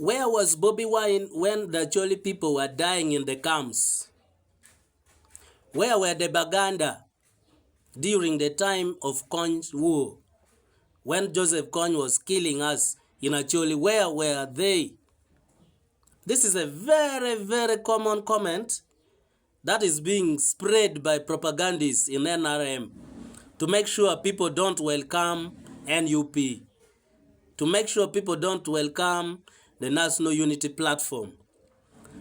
Where was Bobi Wine when the Choli people were dying in the camps? Where were the Baganda during the time of Kony's war? When Joseph Kony was killing us in Acholi, where were they? This is a very, very common comment that is being spread by propagandists in NRM to make sure people don't welcome NUP, to make sure people don't welcome the National Unity Platform.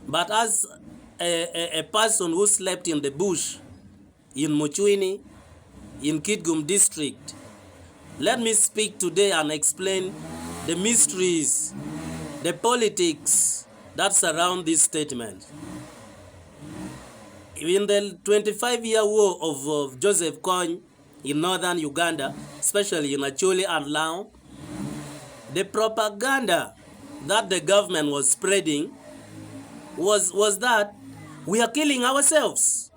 But as a person who slept in the bush in Muchwini, in Kitgum district, let me speak today and explain the mysteries, the politics that surround this statement. In the 25-year war of Joseph Kony in northern Uganda, especially in Acholi and Lao, the propaganda that the government was spreading was that we are killing ourselves.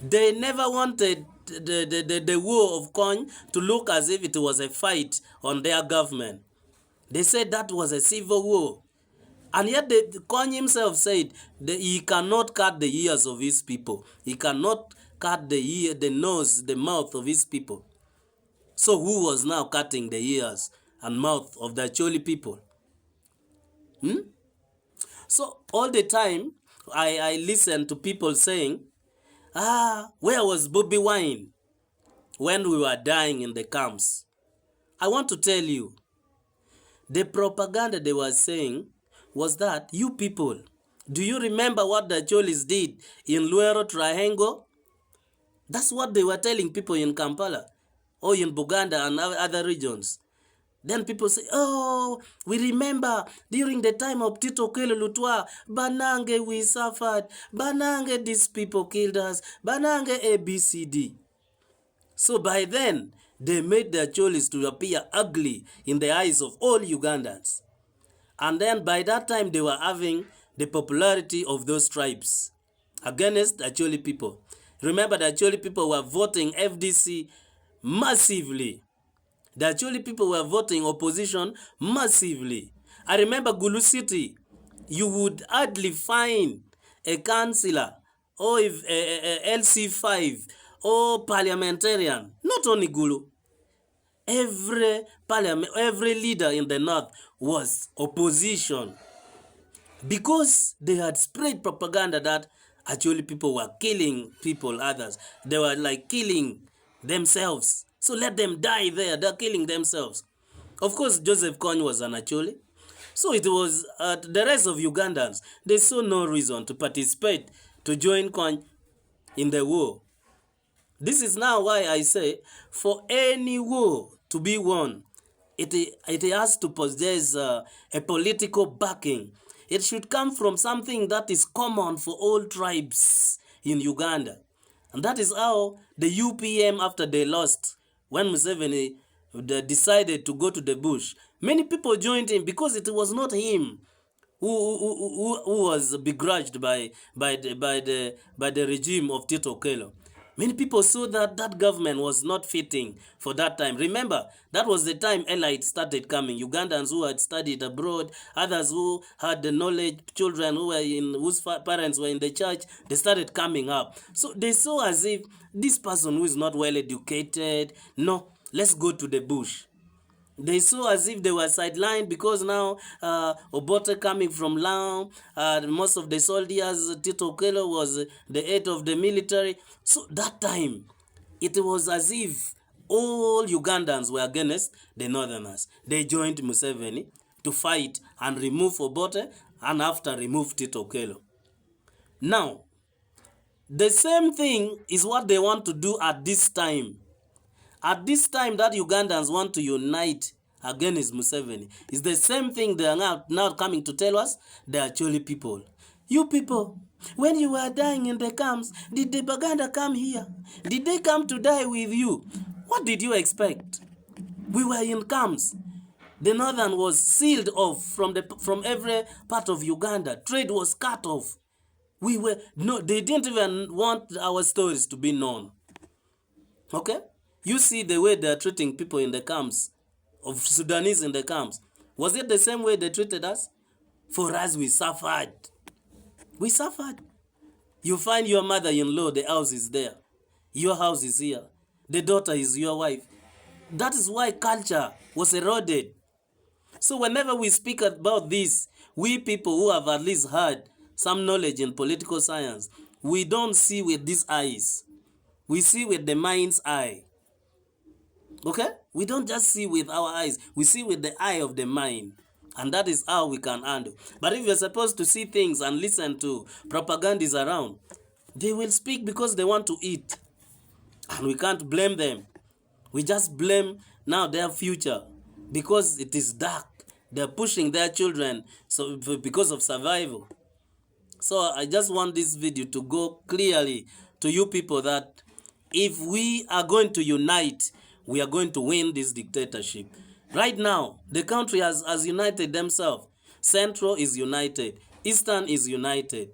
They never wanted the war of Kony to look as if it was a fight on their government. They said that was a civil war. And yet Kony himself said that he cannot cut the ears of his people. He cannot cut the ear, the nose, the mouth of his people. So who was now cutting the ears and mouth of the Acholi people? So all the time I listen to people saying, where was Bobi Wine when we were dying in the camps? I want to tell you, the propaganda they were saying was that you people, do you remember what the Cholis did in Luero Triangle? That's what they were telling people in Kampala or in Buganda and other regions. Then people say, oh, we remember during the time of Tito Okello Lutwa, Banange we suffered, Banange these people killed us, Banange ABCD. So by then, they made their Cholis to appear ugly in the eyes of all Ugandans. And then by that time, they were having the popularity of those tribes against the Acholi people. Remember, the Acholi people were voting FDC massively. The Acholi people were voting opposition massively. I remember Gulu City, you would hardly find a councillor or a LC5 or parliamentarian, not only Gulu. Every leader in the north was opposition because they had spread propaganda that actually people were killing people, others. They were like killing themselves. So let them die there. They're killing themselves. Of course, Joseph Kony was an Acholi. So it was the rest of Ugandans. They saw no reason to participate, to join Kony in the war. This is now why I say, for any war to be won, it has to possess a political backing. It should come from something that is common for all tribes in Uganda. And that is how the UPM, after they lost, when Museveni decided to go to the bush, many people joined him because it was not him who was begrudged by the regime of Tito Okello. Many people saw that that government was not fitting for that time. Remember, that was the time elites started coming. Ugandans who had studied abroad, others who had the knowledge, children whose parents were in the church, they started coming up. So they saw as if this person who is not well educated, no, let's go to the bush. They saw as if they were sidelined because now Obote coming from Lao, most of the soldiers, Tito Okello was the head of the military. So that time, it was as if all Ugandans were against the Northerners. They joined Museveni to fight and remove Obote and after remove Tito Okello. Now, the same thing is what they want to do at this time. At this time that Ugandans want to unite against Museveni, is the same thing they are now coming to tell us, the Acholi people. You people, when you were dying in the camps, did the Baganda come here? Did they come to die with you? What did you expect? We were in camps. The northern was sealed off from every part of Uganda. Trade was cut off. They didn't even want our stories to be known. Okay? You see the way they are treating people in the camps, of Sudanese in the camps. Was it the same way they treated us? For us, we suffered. We suffered. You find your mother-in-law, the house is there. Your house is here. The daughter is your wife. That is why culture was eroded. So whenever we speak about this, we people who have at least had some knowledge in political science, we don't see with these eyes. We see with the mind's eye. Okay? We don't just see with our eyes. We see with the eye of the mind. And that is how we can handle. But if you're supposed to see things and listen to propagandists around, they will speak because they want to eat. And we can't blame them. We just blame now their future because it is dark. They're pushing their children because of survival. So I just want this video to go clearly to you people that if we are going to unite, we are going to win this dictatorship. Right now, the country has united themselves. Central is united. Eastern is united.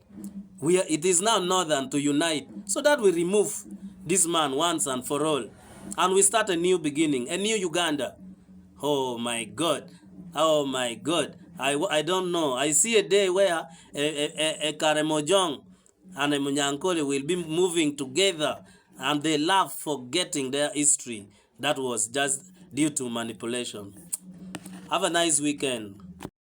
It is now Northern to unite so that we remove this man once and for all. And we start a new beginning, a new Uganda. Oh my God. Oh my God. I don't know. I see a day where a Karemojong and a Munyankole will be moving together and they laugh forgetting their history. That was just due to manipulation. Have a nice weekend.